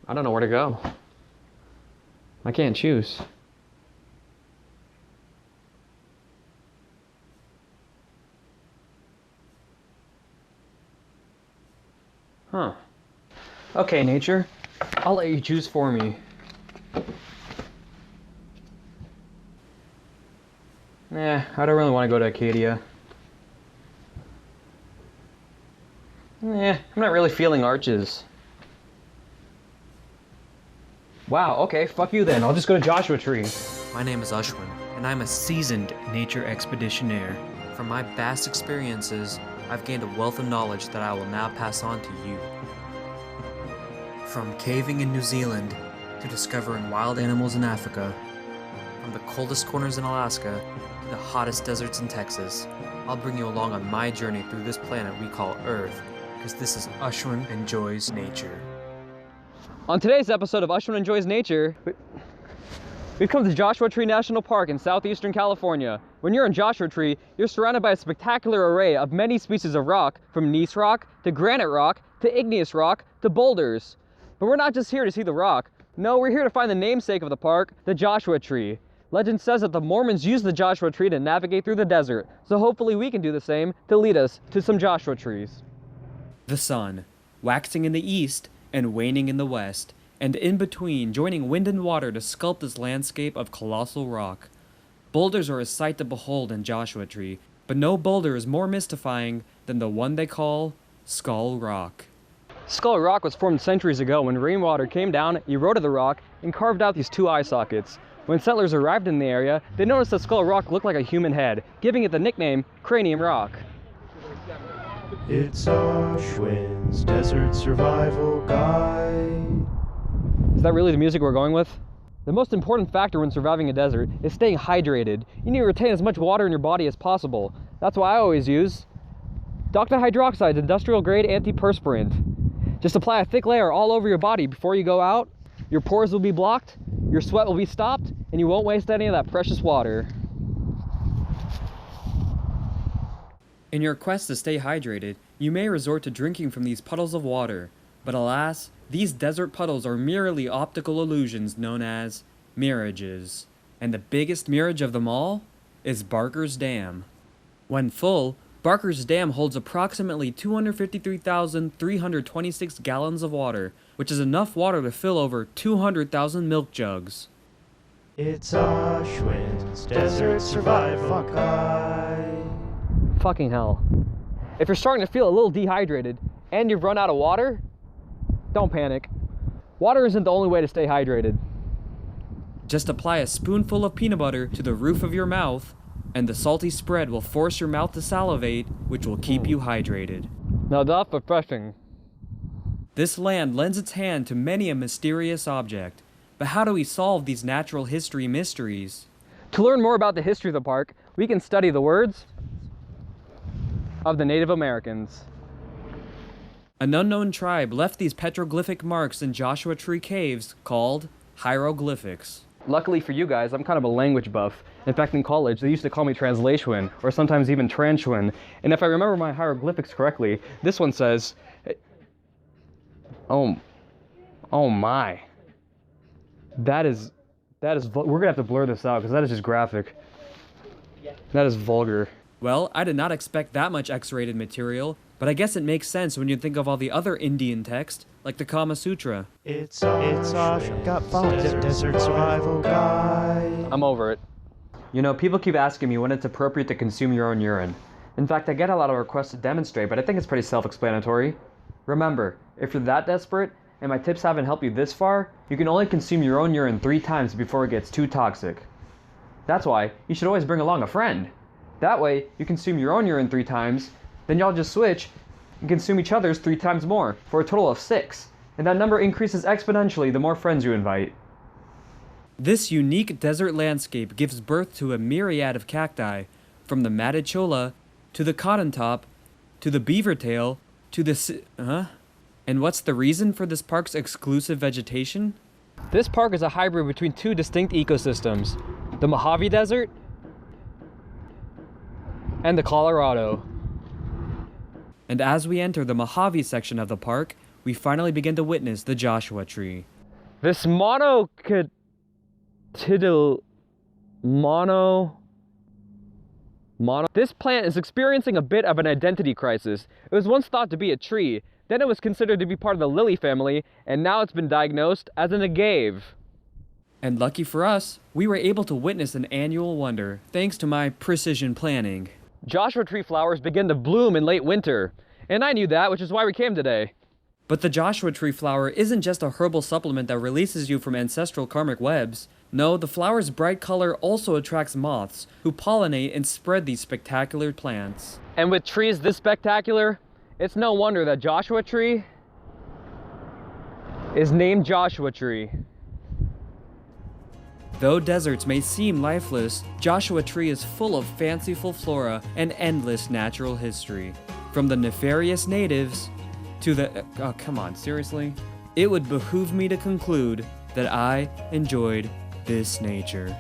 I don't know where to go. I can't choose. Huh. Okay, nature. I'll let you choose for me. Nah, I don't really want to go to Acadia. Nah, I'm not really feeling arches. Wow, okay, fuck you then. I'll just go to Joshua Tree. My name is Ashwin, and I'm a seasoned nature expeditionaire. From my vast experiences, I've gained a wealth of knowledge that I will now pass on to you. From caving in New Zealand, to discovering wild animals in Africa, from the coldest corners in Alaska, to the hottest deserts in Texas, I'll bring you along on my journey through this planet we call Earth, because this is Ashwin Enjoys Nature. On today's episode of Ashwin Enjoys Nature, we've come to Joshua Tree National Park in southeastern California. When you're in Joshua Tree, you're surrounded by a spectacular array of many species of rock, from gneiss rock, to granite rock, to igneous rock, to boulders. But we're not just here to see the rock. No, we're here to find the namesake of the park, the Joshua Tree. Legend says that the Mormons used the Joshua Tree to navigate through the desert, so hopefully we can do the same to lead us to some Joshua trees. The sun, waxing in the east and waning in the west, and in between joining wind and water to sculpt this landscape of colossal rock. Boulders are a sight to behold in Joshua Tree, but no boulder is more mystifying than the one they call Skull Rock. Skull Rock was formed centuries ago when rainwater came down, eroded the rock, and carved out these two eye sockets. When settlers arrived in the area, they noticed that Skull Rock looked like a human head, giving it the nickname Cranium Rock. It's Ashwin's Desert Survival Guide. Is that really the music we're going with? The most important factor when surviving a desert is staying hydrated. You need to retain as much water in your body as possible. That's why I always use Dr. Hydroxide's industrial grade antiperspirant. Just apply a thick layer all over your body before you go out. Your pores will be blocked, your sweat will be stopped, and you won't waste any of that precious water. In your quest to stay hydrated, you may resort to drinking from these puddles of water, but alas, these desert puddles are merely optical illusions known as mirages. And the biggest mirage of them all is Barker's Dam. When full, Barker's Dam holds approximately 253,326 gallons of water, which is enough water to fill over 200,000 milk jugs. It's Ashwin's Desert Survival Guide. Fucking hell. If you're starting to feel a little dehydrated and you've run out of water, don't panic. Water isn't the only way to stay hydrated. Just apply a spoonful of peanut butter to the roof of your mouth, and the salty spread will force your mouth to salivate, which will keep you hydrated. Now that's refreshing. This land lends its hand to many a mysterious object, but how do we solve these natural history mysteries? To learn more about the history of the park, we can study the words of the Native Americans. An unknown tribe left these petroglyphic marks in Joshua Tree caves called hieroglyphics. Luckily for you guys, I'm kind of a language buff. In fact, in college, they used to call me Translashwin, or sometimes even Transhwin. And if I remember my hieroglyphics correctly, this one says, oh my. That is, we're gonna have to blur this out, because that is just graphic. That is vulgar. Well, I did not expect that much X-rated material, but I guess it makes sense when you think of all the other Indian text, like the Kama Sutra. It's Ashwin's Desert Survival Guide. I'm over it. You know, people keep asking me when it's appropriate to consume your own urine. In fact, I get a lot of requests to demonstrate, but I think it's pretty self-explanatory. Remember, if you're that desperate, and my tips haven't helped you this far, you can only consume your own urine 3 times before it gets too toxic. That's why you should always bring along a friend. That way, you consume your own urine 3 times, then y'all just switch and consume each other's 3 times more, for a total of 6. And that number increases exponentially the more friends you invite. This unique desert landscape gives birth to a myriad of cacti, from the matted Cholla, to the cotton top, to the beaver tail, to the And what's the reason for this park's exclusive vegetation? This park is a hybrid between 2 distinct ecosystems, the Mojave Desert and the Colorado. And as we enter the Mojave section of the park, we finally begin to witness the Joshua Tree. This This plant is experiencing a bit of an identity crisis. It was once thought to be a tree, then it was considered to be part of the lily family, and now it's been diagnosed as an agave. And lucky for us, we were able to witness an annual wonder thanks to my precision planning. Joshua tree flowers begin to bloom in late winter, and I knew that, which is why we came today. But the Joshua tree flower isn't just a herbal supplement that releases you from ancestral karmic webs. No, the flower's bright color also attracts moths, who pollinate and spread these spectacular plants. And with trees this spectacular, it's no wonder that Joshua tree is named Joshua tree. Though deserts may seem lifeless, Joshua tree is full of fanciful flora and endless natural history. From the nefarious natives to the... oh, come on, seriously? It would behoove me to conclude that I enjoyed this nature.